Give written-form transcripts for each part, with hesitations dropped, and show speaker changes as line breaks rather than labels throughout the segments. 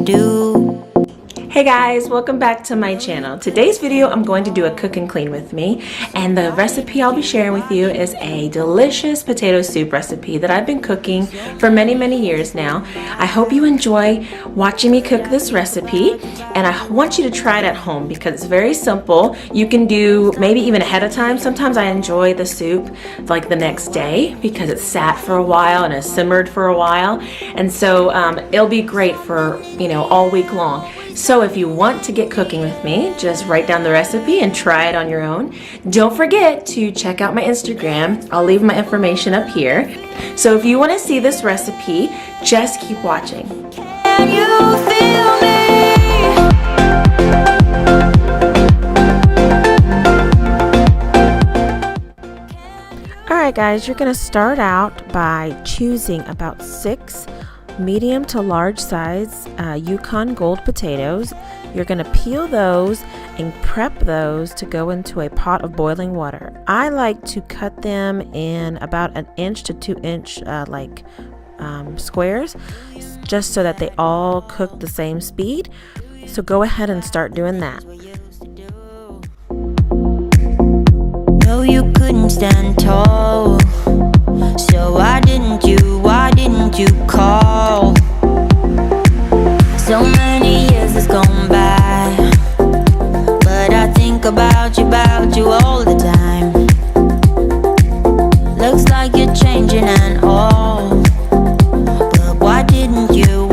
do.
Hey guys, welcome back to my channel. Today's video I'm going to do a cook and clean with me, and the recipe I'll be sharing with you is a delicious potato soup recipe that I've been cooking for many years now. I hope you enjoy watching me cook this recipe, and I want you to try it at home because it's very simple. You can do maybe even ahead of time. Sometimes I enjoy the soup like the next day because it's sat for a while and has simmered for a while, and so it'll be great for, you know, all week long. So if you want to get cooking with me, just write down the recipe and try it on your own. Don't forget to check out my Instagram. I'll leave my information up here. So if you want to see this recipe, just keep watching.
Can you feel me?
Alright guys, you're going to start out by choosing about 6 medium to large size Yukon gold potatoes. You're going to peel those and prep those to go into a pot of boiling water. I like to cut them in about 1 inch to 2 inch squares, just so that they all cook the same speed. So go ahead and start doing that.
No, you couldn't stand tall, so why didn't you call? So many years has gone by, but I think about you all the time. Looks like you're changing and all, but why didn't you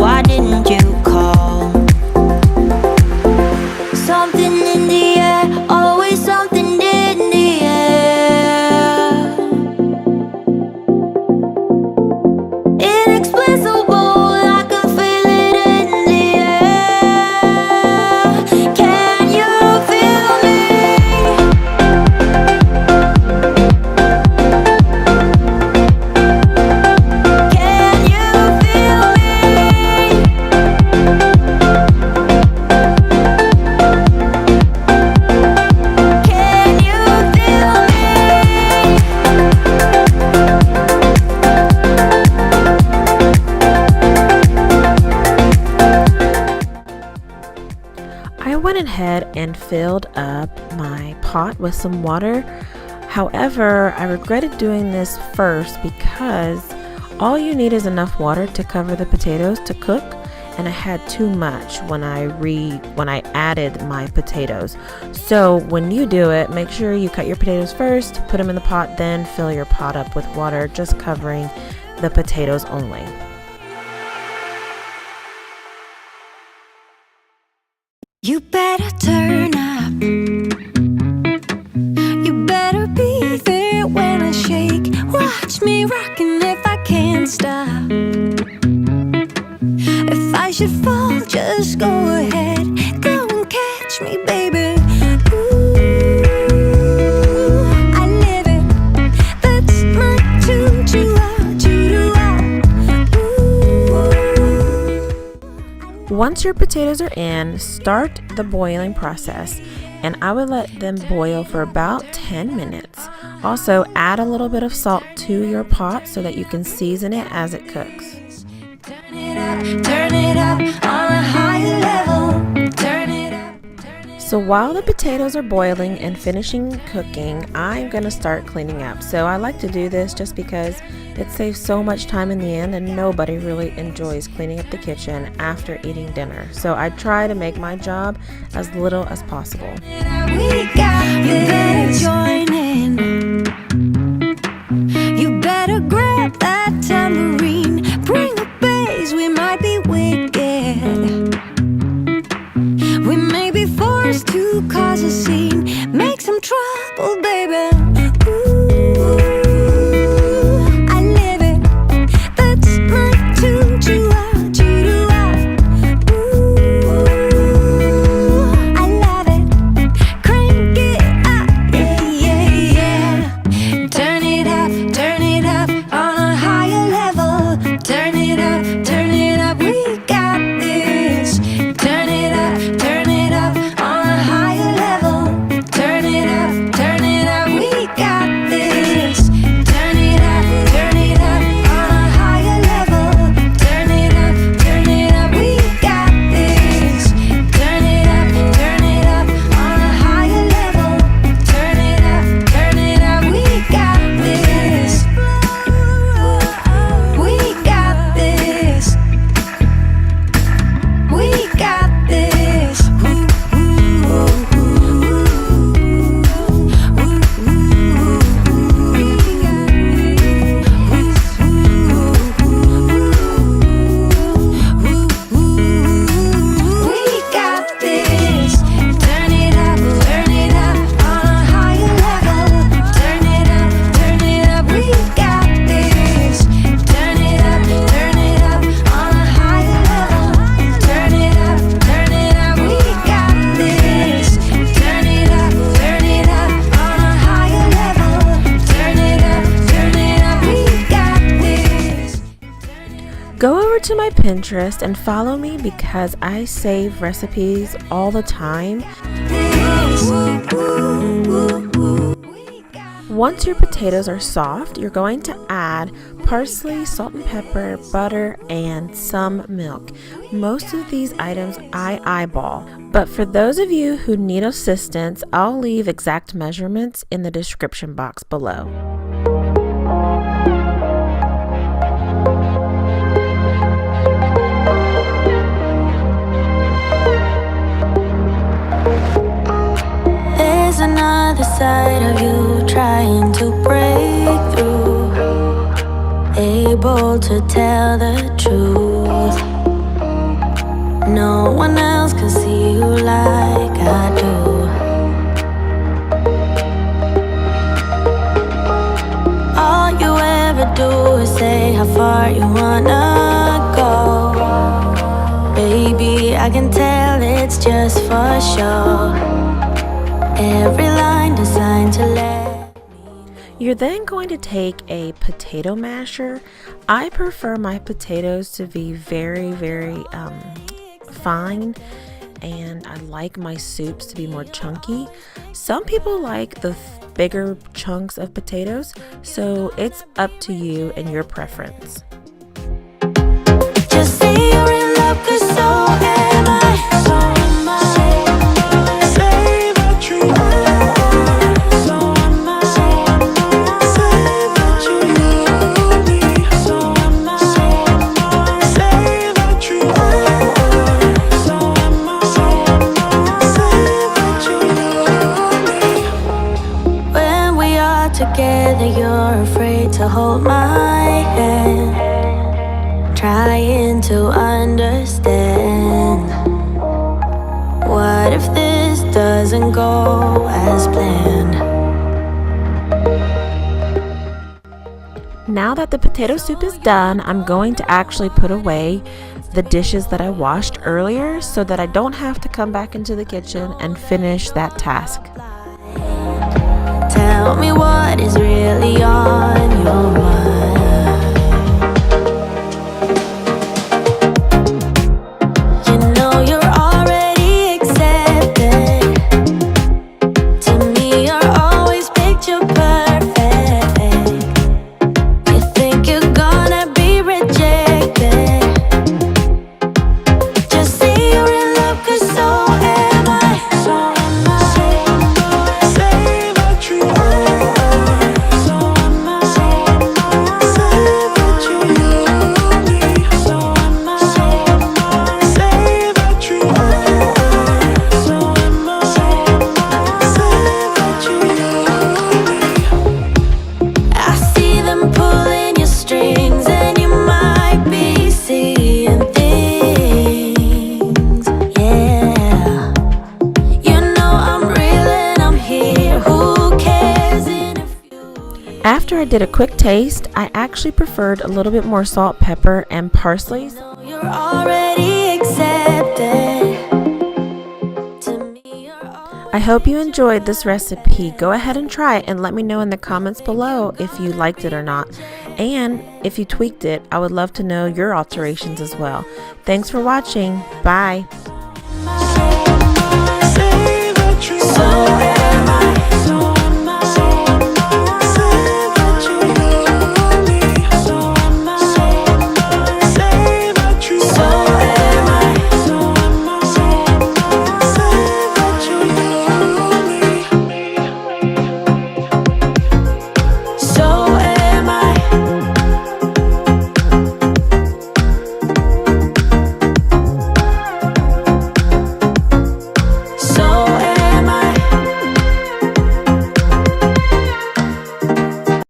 call? Something in the air, always something in the air. Inexplicable, I can feel it in the air. Can you feel me? Can you feel me? Can you feel me?
I went ahead and filled up my pot with some water. However, I regretted doing this first because all you need is enough water to cover the potatoes to cook, and I had too much when I added my potatoes. So when you do it, make sure you cut your potatoes first, put them in the pot, then fill your pot up with water, just covering the potatoes only.
You better turn up. You better be there when I shake. Watch me rockin' if I can't stop. If I should fall, just go ahead. Go and catch me, baby. Ooh, I live it. That's my tune,
Once your potatoes are in, start the boiling process, and I would let them boil for about 10 minutes. Also, add a little bit of salt to your pot so that you can season it as it cooks.
turn it up on a higher level. Turn it up.
So while the potatoes are boiling and finishing cooking, I'm going to start cleaning up. So I like to do this just because it saves so much time in the end, and nobody really enjoys cleaning up the kitchen after eating dinner. So I try to make my job as little as possible.
We got this. You better join in. You better grab that tambourine. Bring the bass, we might be wicked. We may be forced to cause a scene. Make some trouble, baby. Ooh, I live it. That's my tune, Ooh, I love it. Crank it up, yeah. Turn it up on a higher level. Turn it up, we got this. Turn it up on a higher level.
my Pinterest and follow me because I save recipes all the time. Once your potatoes are soft, you're going to add parsley, salt and pepper, butter, and some milk. Most of these items I eyeball, but for those of you who need assistance, I'll leave exact measurements in the description box below.
There's another side of you trying to break through, able to tell the truth. No one else can see you like I do. All you ever do is say how far you wanna go. Baby, I can tell it's just for show. Every line designed to let.
You're then going to take a potato masher. I prefer my potatoes to be very fine, and I like my soups to be more chunky. Some people like the bigger chunks of potatoes, so it's up to you and your preference.
Just say you're in love, 'cause so am I. So am I. Say that you are. So am I. Say that you love me. So am I. Say that you are. So am I. Say that you love me. When we are together, you're afraid to hold my hand, trying to understand. What if this doesn't go as planned?
Now that the potato soup is done, I'm going to actually put away the dishes that I washed earlier so that I don't have to come back into the kitchen and finish that task.
Tell me what is really on your mind. You know you're already accepted. To me, you're always picture perfect. You think you're gonna be rejected. Just say you're in love, 'cause so am I. So am I. Say that you are. So am I. Say that you love me. So am I. Say that you are. So am I. Say that you love me. I see them pulling your strings, and you might be seeing things. Yeah. You know I'm real and I'm here. Who cares in a few?
After I did a quick taste, I actually preferred a little bit more salt, pepper, and parsley.
You're already accepted. To me, you're
I hope you enjoyed this recipe. Go ahead and try it and let me know in the comments below if you liked it or not. And if you tweaked it, I would love to know your alterations as well. Thanks for watching. Bye.
Say that you